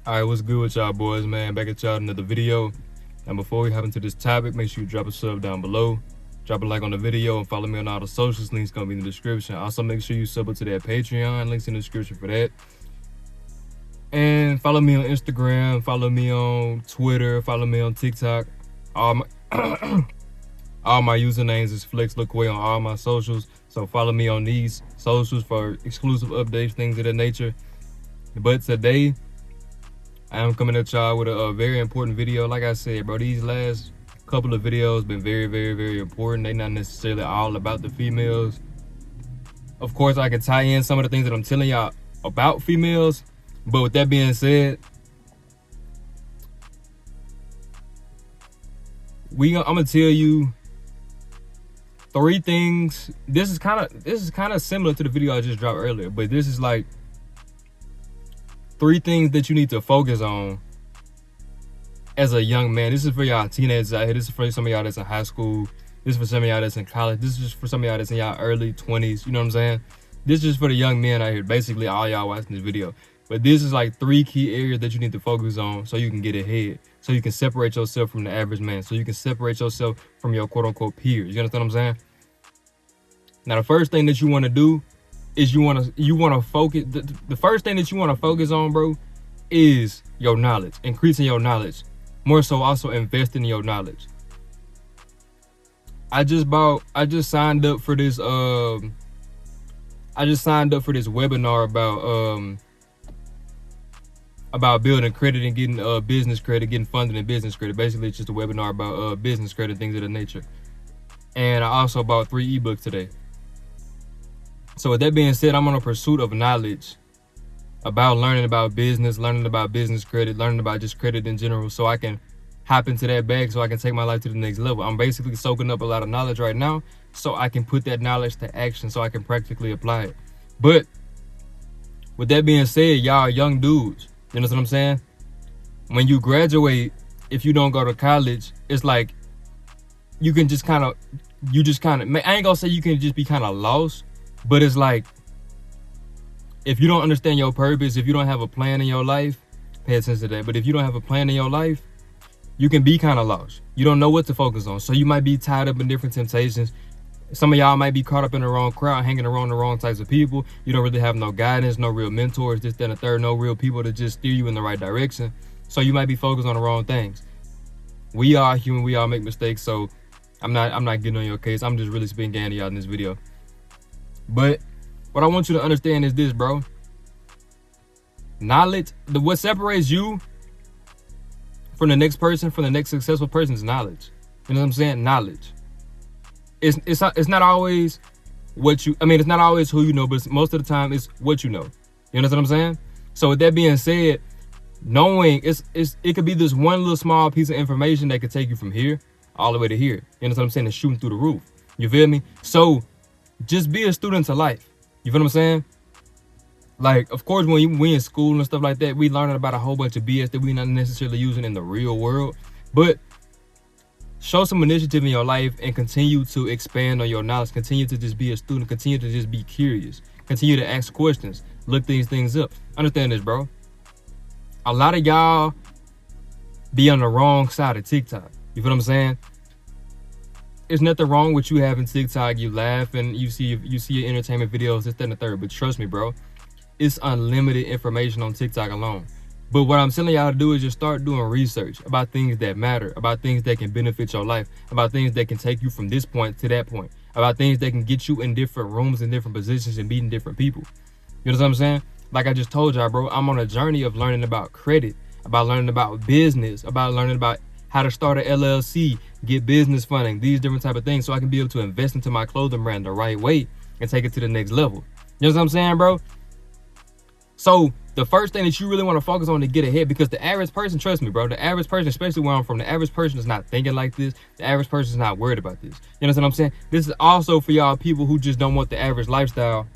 All right, what's good with y'all boys, man? Back at y'all another video. And before we hop into this topic, make sure you drop a sub down below, drop a like on the video, and follow me on all the socials. Links gonna be in the description. Also, make sure you sub up to that Patreon. Links in the description for that. And follow me on Instagram, follow me on Twitter, follow me on TikTok. All my all my usernames is Flex Lookway on all my socials. So follow me on these socials for exclusive updates, things of that nature. But today, I'm coming at y'all with a very important video. Like I said, bro, these last couple of videos been very important. They not necessarily all about the females. Of course, I can tie in some of the things that I'm telling y'all about females, but with that being said, I'm gonna tell you 3 things. This is kind of similar to the video I just dropped earlier, but this is like 3 things that you need to focus on as a young man. This is for y'all teenagers out here. This is for some of y'all that's in high school. This is for some of y'all that's in college. This is just for some of y'all that's in y'all early 20s. You know what I'm saying? This is just for the young men out here. Basically, all y'all watching this video. But this is like 3 key areas that you need to focus on so you can get ahead. So you can separate yourself from the average man. So you can separate yourself from your quote-unquote peers. You understand what I'm saying? Now, the first thing that you want to do is you want to focus. The first thing that you want to focus on, bro, is your knowledge, increasing your knowledge. More so, also investing in your knowledge. I just signed up for this. I just signed up for this webinar about building credit and getting business credit, getting funded in business credit. Basically, it's just a webinar about business credit, things of that nature. And I also bought 3 ebooks today. So with that being said, I'm on a pursuit of knowledge about learning about business credit, learning about just credit in general, so I can hop into that bag, so I can take my life to the next level. I'm basically soaking up a lot of knowledge right now, so I can put that knowledge to action, so I can practically apply it. But with that being said, y'all young dudes, you know what I'm saying? When you graduate, if you don't go to college, it's like you can just kind of, I ain't gonna say you can just be kind of lost, but it's like, if you don't understand your purpose, if you don't have a plan in your life, pay attention to that. But if you don't have a plan in your life, you can be kind of lost. You don't know what to focus on. So you might be tied up in different temptations. Some of y'all might be caught up in the wrong crowd, hanging around the wrong types of people. You don't really have no guidance, no real mentors, this, that, and the third, no real people to just steer you in the right direction. So you might be focused on the wrong things. We are human, we all make mistakes. So I'm not getting on your case. I'm just really spitting game to y'all in this video. But what I want you to understand is this, bro. Knowledge, what separates you from the next person, from the next successful person, is knowledge. You know what I'm saying? Knowledge. It's not always what you, it's not always who you know, but most of the time it's what you know. You know what I'm saying? So with that being said, knowing it could be this one little small piece of information that could take you from here all the way to here. You know what I'm saying? It's shooting through the roof. You feel me? So just be a student to life. You feel what I'm saying? Like, of course, when we in school and stuff like that, we learning about a whole bunch of BS that we not necessarily using in the real world. But show some initiative in your life and continue to expand on your knowledge. Continue to just be a student. Continue to just be curious. Continue to ask questions. Look these things up. Understand this, bro. A lot of y'all be on the wrong side of TikTok. You feel what I'm saying? There's nothing wrong with you having TikTok. You laugh and you see your entertainment videos, this, that, and the third. But trust me, bro, it's unlimited information on TikTok alone. But what I'm telling y'all to do is just start doing research about things that matter, about things that can benefit your life, about things that can take you from this point to that point, about things that can get you in different rooms and different positions and meeting different people. You know what I'm saying? Like I just told y'all, bro, I'm on a journey of learning about credit, about learning about business, about learning about how to start an LLC, get business funding, these different type of things, so I can be able to invest into my clothing brand the right way and take it to the next level. You know what I'm saying, bro? So the first thing that you really want to focus on to get ahead, because the average person, trust me, bro, the average person, especially where I'm from, the average person is not thinking like this. The average person is not worried about this. You know what I'm saying? This is also for y'all people who just don't want the average lifestyle,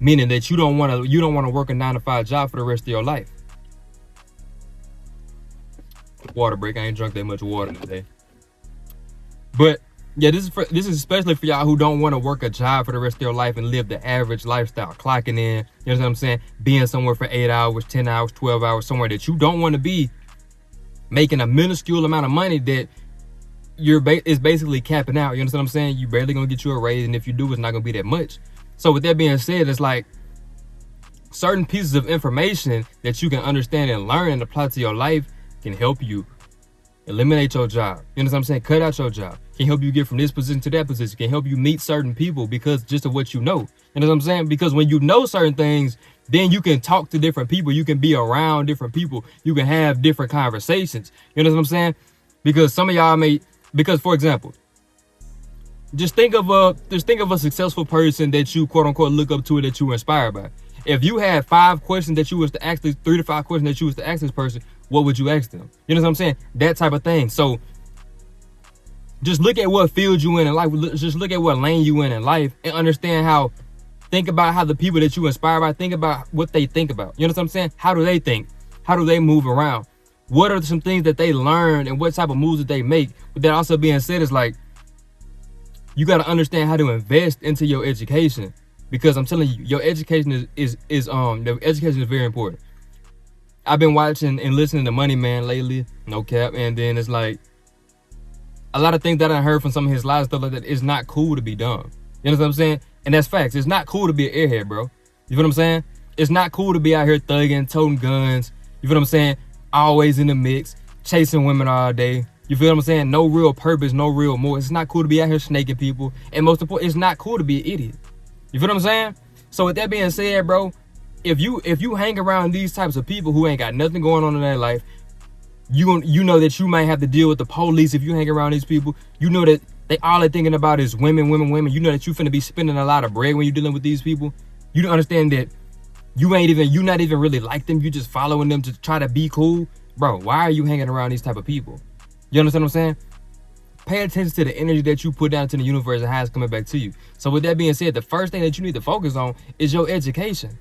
meaning that you don't want to work a 9-to-5 job for the rest of your life. Water break. I ain't drunk that much water today. But Yeah, this is especially for y'all who don't want to work a job for the rest of your life and live the average lifestyle, clocking in, you know what I'm saying, being somewhere for 8 hours, 10 hours, 12 hours, somewhere that you don't want to be, making a minuscule amount of money that is basically capping out. You understand what I'm saying? You barely gonna get you a raise, and if you do, it's not gonna be that much. So with that being said, it's like certain pieces of information that you can understand and learn and apply to your life can help you eliminate your job. You understand what I'm saying? Cut out your job. Can help you get from this position to that position. Can help you meet certain people because just of what you know. You know what I'm saying? Because when you know certain things, then you can talk to different people. You can be around different people. You can have different conversations. You know what I'm saying? Because some of y'all because for example, just think of a successful person that you quote unquote look up to, that you were inspired by. If you had 5 questions that you was to ask, 3 to 5 questions that you was to ask this person, what would you ask them? You know what I'm saying? That type of thing. So just look at what field you in life. Just look at what lane you in life and understand think about how the people that you inspire by, think about what they think about. You know what I'm saying? How do they think? How do they move around? What are some things that they learn and what type of moves that they make? But that also being said, is like, you got to understand how to invest into your education, because I'm telling you, your education is the education is very important. I've been watching and listening to Money Man lately, no cap, and then it's like a lot of things that I heard from some of his lives, stuff like that, is not cool to be done. You know what I'm saying? And that's facts. It's not cool to be an airhead, bro. You feel what I'm saying? It's not cool to be out here thugging, toting guns. You feel what I'm saying? Always in the mix, chasing women all day. You feel what I'm saying? No real purpose, no real more. It's not cool to be out here snaking people. And most important, it's not cool to be an idiot. You feel what I'm saying? So with that being said, bro, if you hang around these types of people who ain't got nothing going on in their life, you know that you might have to deal with the police if you hang around these people. You know that all they're thinking about is women. You know that you finna be spending a lot of bread when you're dealing with these people. You don't understand that you not even really like them. You just following them to try to be cool. Bro, why are you hanging around these type of people? You understand what I'm saying? Pay attention to the energy that you put down to the universe and how it's coming back to you. So with that being said, the first thing that you need to focus on is your education.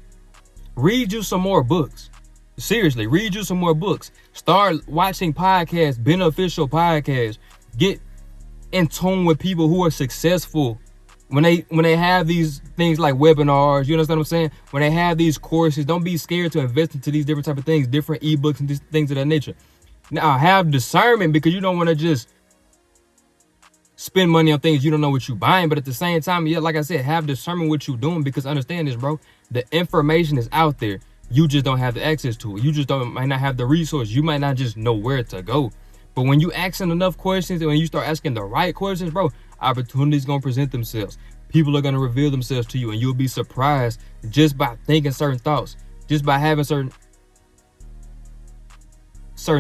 Read you some more books. Seriously, read you some more books. Start watching podcasts, beneficial podcasts. Get in tune with people who are successful. When they have these things like webinars, you understand what I'm saying? When they have these courses, don't be scared to invest into these different type of things, different ebooks and things of that nature. Now, have discernment, because you don't want to just spend money on things you don't know what you're buying. But at the same time, yeah, like I said, have discernment what you're doing, because understand this, bro. The information is out there. You just don't have the access to it. You just might not have the resource. You might not just know where to go. But when you asking enough questions and when you start asking the right questions, bro, opportunities gonna present themselves. People are gonna reveal themselves to you, and you'll be surprised just by thinking certain thoughts, just by having certain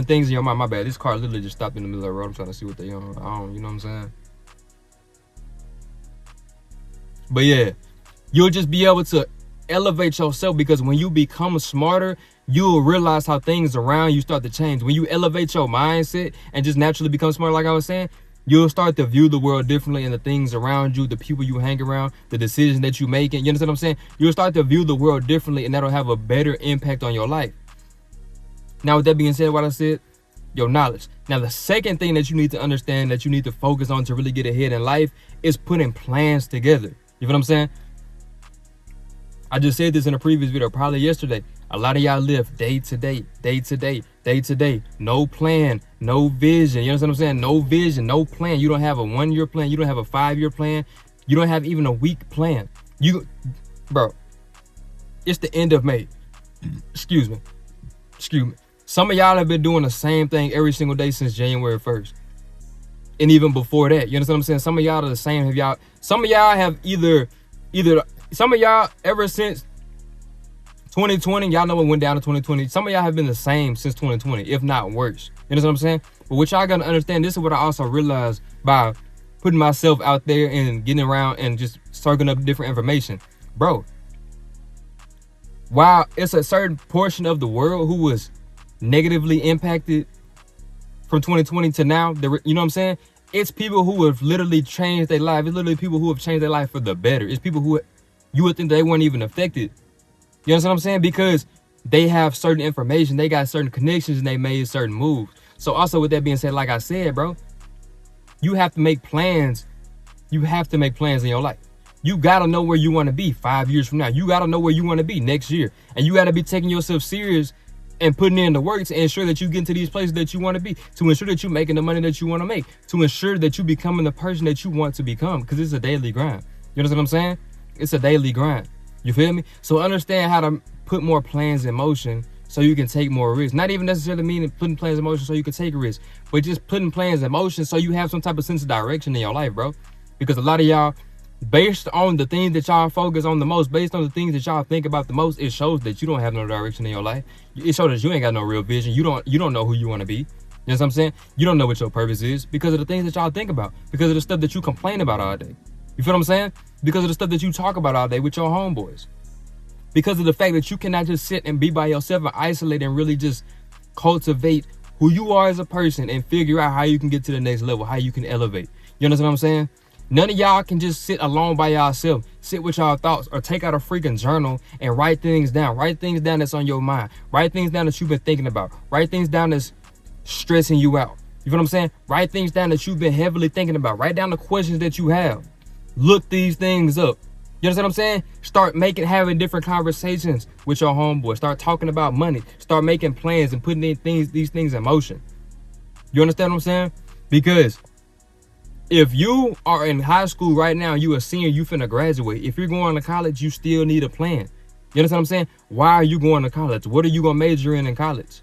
things in your mind. My bad. This car literally just stopped in the middle of the road. I'm trying to see what they on. You know what I'm saying? But yeah, you'll just be able to elevate yourself, because when you become smarter, you'll realize how things around you start to change. When you elevate your mindset and just naturally become smarter, like I was saying, you'll start to view the world differently, and the things around you, the people you hang around, the decisions that you make. And you understand what I'm saying? You'll start to view the world differently, and that'll have a better impact on your life. Now, with that being said, what I said, your knowledge. Now, the second thing that you need to understand, that you need to focus on to really get ahead in life, is putting plans together. You know what I'm saying? I just said this in a previous video, probably yesterday. A lot of y'all live day to day, day to day, day to day. No plan, no vision. You know what I'm saying? No vision, no plan. You don't have a 1-year plan. You don't have a 5-year plan. You don't have even a week plan. Bro, it's the end of May. Excuse me. Some of y'all have been doing the same thing every single day since January 1st. And even before that, you understand what I'm saying? Some of y'all are the same. Some of y'all have some of y'all ever since 2020, y'all know what went down in 2020. Some of y'all have been the same since 2020, if not worse. You know what I'm saying? But what y'all gotta understand, this is what I also realized by putting myself out there and getting around and just circling up different information. Bro, while it's a certain portion of the world who was negatively impacted from 2020 to now, you know what I'm saying? It's people who have literally changed their life. It's literally people who have changed their life for the better. It's people who you would think they weren't even affected. You understand what I'm saying? Because they have certain information, they got certain connections, and they made certain moves. So also with that being said, like I said, bro, you have to make plans You have to make plans in your life. You gotta know where you want to be 5 years from now. You gotta know where you want to be next year, and you gotta be taking yourself serious and putting in the work to ensure that you get to these places that you want to be, to ensure that you're making the money that you want to make, to ensure that you becoming the person that you want to become, because it's a daily grind. You understand what I'm saying? It's a daily grind. You feel me? So understand how to put more plans in motion so you can take more risks. Not even necessarily meaning putting plans in motion so you can take risks, but just putting plans in motion so you have some type of sense of direction in your life, bro. Because a lot of y'all, based on the things that y'all focus on the most, based on the things that y'all think about the most, it shows that you don't have no direction in your life. It shows that you ain't got no real vision. You don't know who you want to be. You know what I'm saying? You don't know what your purpose is because of the things that y'all think about, because of the stuff that you complain about all day. You feel what I'm saying? Because of the stuff that you talk about all day with your homeboys. Because of the fact that you cannot just sit and be by yourself and isolate and really just cultivate who you are as a person and figure out how you can get to the next level, how you can elevate. You understand what I'm saying? None of y'all can just sit alone by yourself, sit with y'all thoughts, or take out a freaking journal and write things down. Write things down that's on your mind. Write things down that you've been thinking about. Write things down that's stressing you out. You feel what I'm saying? Write things down that you've been heavily thinking about. Write down the questions that you have. Look these things up. You understand what I'm saying? Start having different conversations with your homeboy. Start talking about money. Start making plans and putting these things in motion. You understand what I'm saying? Because if you are in high school right now, you a senior, you finna graduate. If you're going to college, you still need a plan. You understand what I'm saying? Why are you going to college? What are you gonna major in college?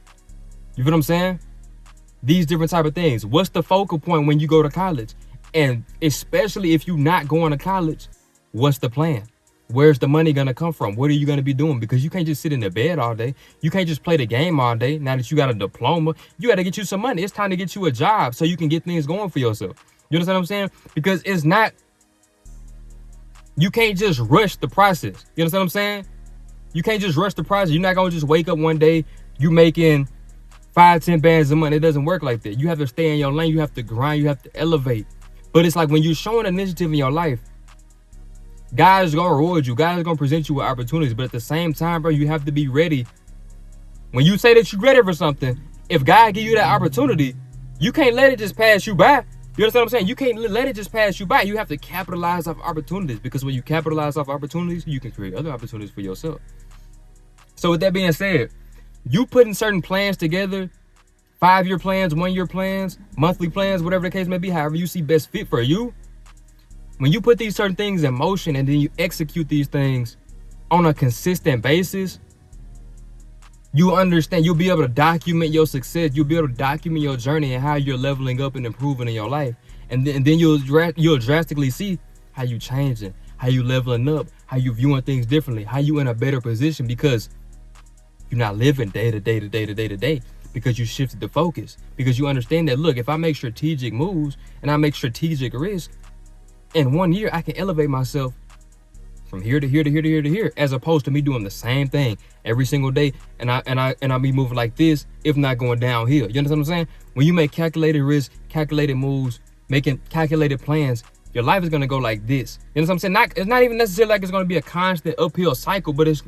You feel what I'm saying? These different type of things. What's the focal point when you go to college? And especially if you're not going to college, what's the plan? Where's the money gonna come from? What are you gonna be doing? Because you can't just sit in the bed all day. You can't just play the game all day. Now that you got a diploma, you gotta get you some money. It's time to get you a job so you can get things going for yourself. You understand what I'm saying? Because you can't just rush the process. You understand what I'm saying? You can't just rush the process. You're not gonna just wake up one day, you making 5-10 bands a month. It doesn't work like that. You have to stay in your lane. You have to grind. You have to elevate. But it's like when you're showing initiative in your life, God is gonna reward you. God is gonna present you with opportunities. But at the same time, bro, you have to be ready. When you say that you're ready for something, if God give you that opportunity, you can't let it just pass you by. You understand what I'm saying? You can't let it just pass you by. You have to capitalize off opportunities, because when you capitalize off opportunities, you can create other opportunities for yourself. So with that being said, you putting certain plans together, 5-year plans, 1-year plans, monthly plans, whatever the case may be, however you see best fit for you. When you put these certain things in motion and then you execute these things on a consistent basis, you understand, you'll be able to document your success. You'll be able to document your journey and how you're leveling up and improving in your life. And then you'll drastically see how you changing, how you leveling up, how you viewing things differently, how you in a better position, because you're not living day to day to day to day to day, because you shifted the focus, because you understand that, look, if I make strategic moves and I make strategic risks, in 1 year, I can elevate myself from here to here to here to here to here, as opposed to me doing the same thing every single day, and I'll be moving like this, if not going downhill. You understand what I'm saying? When you make calculated risks, calculated moves, making calculated plans, your life is gonna go like this. You know what I'm saying? It's not even necessarily like it's gonna be a constant uphill cycle, but it's,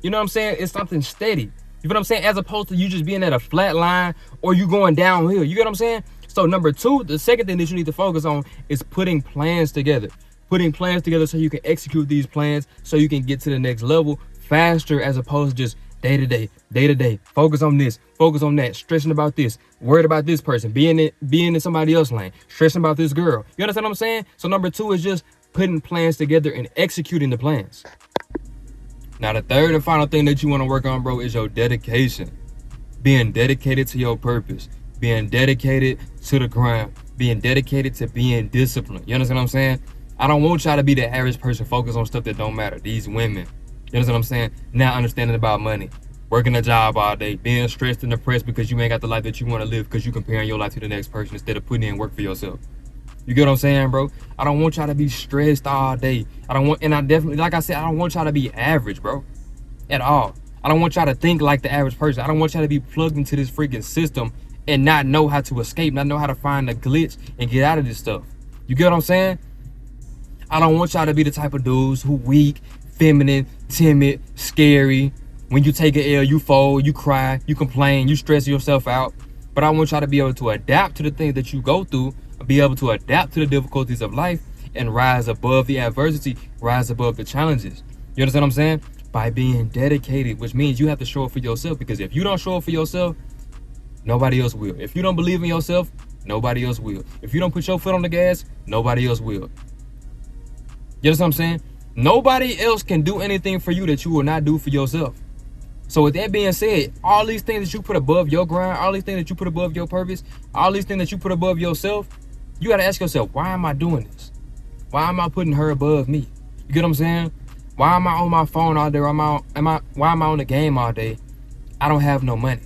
you know what I'm saying? It's something steady. You know what I'm saying? As opposed to you just being at a flat line or you going downhill. You get what I'm saying? So number 2, the second thing that you need to focus on is putting plans together. Putting plans together so you can execute these plans, so you can get to the next level faster, as opposed to just day to day. Focus on this, focus on that, stressing about this, worried about this person, being in somebody else's lane, stressing about this girl. You understand what I'm saying? So number 2 is just putting plans together and executing the plans. Now the third and final thing that you want to work on, bro, is your dedication. Being dedicated to your purpose, being dedicated to the grind, being dedicated to being disciplined. You understand what I'm saying? I don't want y'all to be the average person focused on stuff that don't matter. These women, you understand what I'm saying? Not understanding about money, working a job all day, being stressed and depressed because you ain't got the life that you want to live, because you comparing your life to the next person instead of putting in work for yourself. You get what I'm saying, bro? I don't want y'all to be stressed all day. I definitely, like I said, I don't want y'all to be average, bro, at all. I don't want y'all to think like the average person. I don't want y'all to be plugged into this freaking system and not know how to escape, not know how to find the glitch and get out of this stuff. You get what I'm saying? I don't want y'all to be the type of dudes who weak, feminine, timid, scary. When you take an L, you fold, you cry, you complain, you stress yourself out. But I want y'all to be able to adapt to the things that you go through, be able to adapt to the difficulties of life, and rise above the adversity, rise above the challenges. You understand what I'm saying? By being dedicated, which means you have to show up for yourself, because if you don't show up for yourself, nobody else will. If you don't believe in yourself, nobody else will. If you don't put your foot on the gas, nobody else will. You understand what I'm saying? Nobody else can do anything for you that you will not do for yourself. So with that being said, all these things that you put above your grind, all these things that you put above your purpose, all these things that you put above yourself, you got to ask yourself, why am I doing this? Why am I putting her above me? You get what I'm saying? Why am I on my phone all day? Why am I on the game all day? I don't have no money.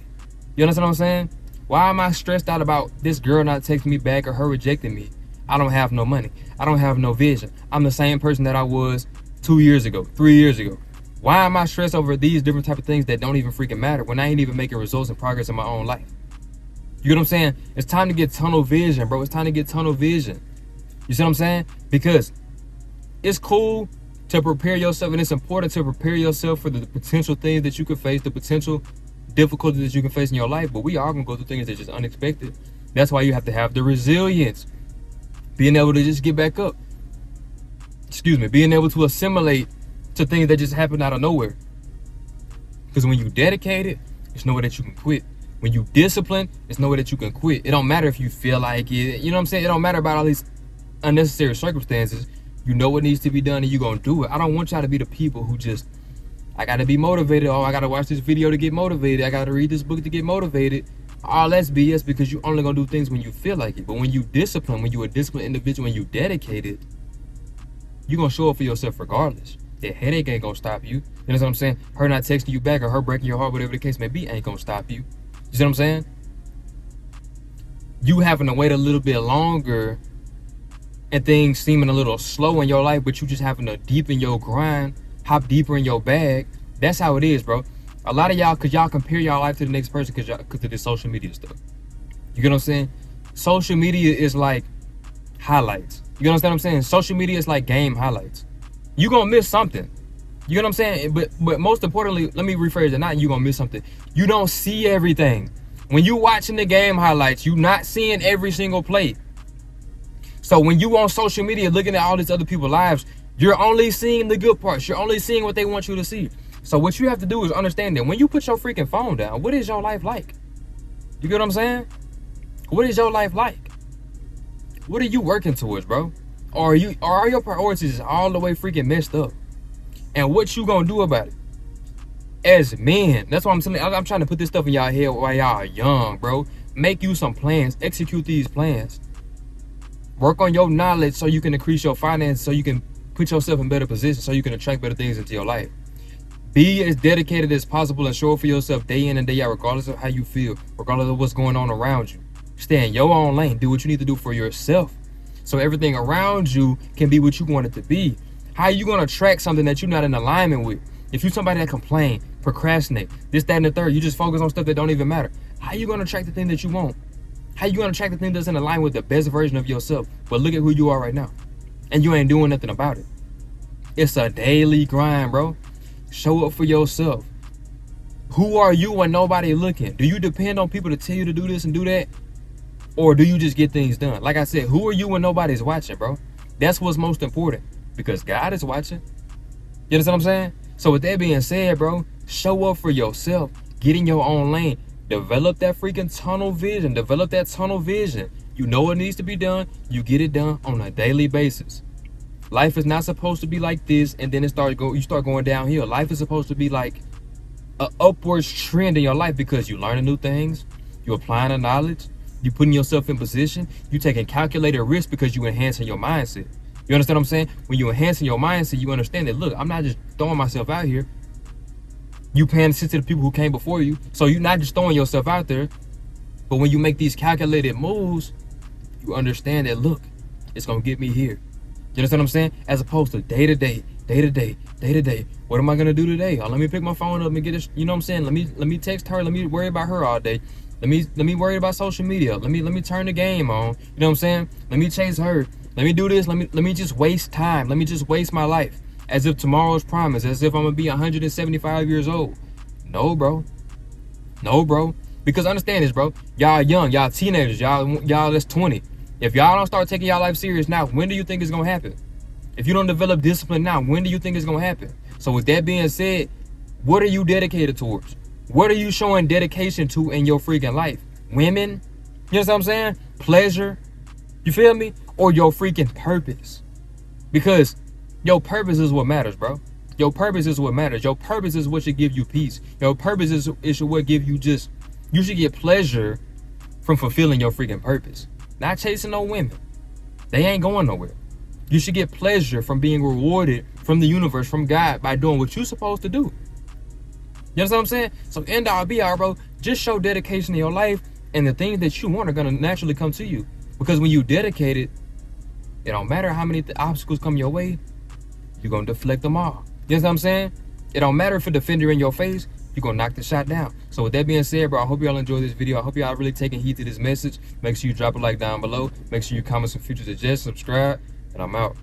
You understand what I'm saying? Why am I stressed out about this girl not texting me back or her rejecting me? I don't have no money. I don't have no vision. I'm the same person that I was 2 years ago, 3 years ago. Why am I stressed over these different type of things that don't even freaking matter when I ain't even making results and progress in my own life? You get what I'm saying? It's time to get tunnel vision, bro. It's time to get tunnel vision. You see what I'm saying? Because it's cool to prepare yourself, and it's important to prepare yourself for the potential things that you could face, the potential difficulties that you can face in your life. But we are going to go through things that's just unexpected. That's why you have to have the resilience. Being able to just get back up. Being able to assimilate to things that just happen out of nowhere. Because when you dedicated, there's no way that you can quit. When you discipline, there's no way that you can quit. It don't matter if you feel like it. You know what I'm saying? It don't matter about all these unnecessary circumstances. You know what needs to be done and you're going to do it. I don't want y'all to be the people who just, I got to be motivated. Oh, I got to watch this video to get motivated. I got to read this book to get motivated. All that's BS, because you only going to do things when you feel like it. But when you discipline, when you're a disciplined individual, when you dedicated, you're going to show up for yourself regardless. That headache ain't going to stop you. You know what I'm saying? Her not texting you back or her breaking your heart, whatever the case may be, ain't going to stop you. You see what I'm saying? You having to wait a little bit longer and things seeming a little slow in your life, but you just having to deepen your grind, hop deeper in your bag. That's how it is, bro. A lot of y'all, because y'all compare y'all life to the next person because of this social media stuff. You get what I'm saying? Social media is like highlights. You understand what I'm saying? Social media is like game highlights. You're going to miss something. You know what I'm saying? But most importantly, let me rephrase it. Not you're going to miss something. You don't see everything. When you watching the game highlights, you're not seeing every single play. So when you on social media looking at all these other people's lives, you're only seeing the good parts. You're only seeing what they want you to see. So what you have to do is understand that when you put your freaking phone down, what is your life like? You get what I'm saying? What is your life like? What are you working towards, bro? Or are your priorities all the way freaking messed up? And what you gonna do about it? As men, that's why I'm saying, I'm trying to put this stuff in y'all head while y'all are young, bro. Make you some plans. Execute these plans. Work on your knowledge so you can increase your finances, so you can put yourself in better positions, so you can attract better things into your life. Be as dedicated as possible and show up for yourself day in and day out, regardless of how you feel, regardless of what's going on around you. Stay in your own lane. Do what you need to do for yourself, so everything around you can be what you want it to be. How are you going to attract something that you're not in alignment with? If you're somebody that complain, procrastinate, this, that, and the third, you just focus on stuff that don't even matter. How are you going to attract the thing that you want? How are you going to attract the thing that's in alignment with the best version of yourself? But look at who you are right now, and you ain't doing nothing about it. It's a daily grind, bro. Show up for yourself. Who are you when nobody looking? Do you depend on people to tell you to do this and do that? Or do you just get things done? Like I said, who are you when nobody's watching, bro? That's what's most important, because God is watching. You understand what I'm saying? So with that being said, bro, show up for yourself. Get in your own lane. Develop that freaking tunnel vision. Develop that tunnel vision. You know what needs to be done. You get it done on a daily basis. Life is not supposed to be like this and then you start going downhill. Life is supposed to be like an upwards trend in your life, because you learning new things, you applying the knowledge, you putting yourself in position, you taking calculated risk because you enhancing your mindset. You understand what I'm saying? When you enhancing your mindset, you understand that, look, I'm not just throwing myself out here. You paying attention to the people who came before you. So you're not just throwing yourself out there. But when you make these calculated moves, you understand that, look, it's going to get me here. You understand what I'm saying? As opposed to day to day. What am I going to do today? Oh, let me pick my phone up and get this. You know what I'm saying? Let me text her. Let me worry about her all day. Let me worry about social media. Let me turn the game on. You know what I'm saying? Let me chase her. Let me do this. Let me just waste time. Let me just waste my life as if tomorrow's promised, as if I'm gonna be 175 years old. No, bro. Because understand this, bro. Y'all young, y'all teenagers, y'all that's 20. If y'all don't start taking y'all life serious now, when do you think it's gonna happen? If you don't develop discipline now, when do you think it's gonna happen? So with that being said, what are you dedicated towards? What are you showing dedication to in your freaking life? Women? You know what I'm saying? Pleasure? You feel me? Or your freaking purpose? Because your purpose is what matters, bro. Your purpose is what matters. Your purpose is what should give you peace. Your purpose is what give you just, you should get pleasure from fulfilling your freaking purpose. Not chasing no women. They ain't going nowhere. You should get pleasure from being rewarded from the universe, from God, by doing what you're supposed to do. You know what I'm saying? So end all be all, bro. Just show dedication in your life, and the things that you want are gonna naturally come to you. Because when you dedicate it, it don't matter how many obstacles come your way, you're gonna deflect them all. You know what I'm saying? It don't matter if a defender in your face, you're gonna knock the shot down. So with that being said, bro, I hope y'all enjoyed this video. I hope y'all really taking heed to this message. Make sure you drop a like down below. Make sure you comment some future suggestions, subscribe, and I'm out.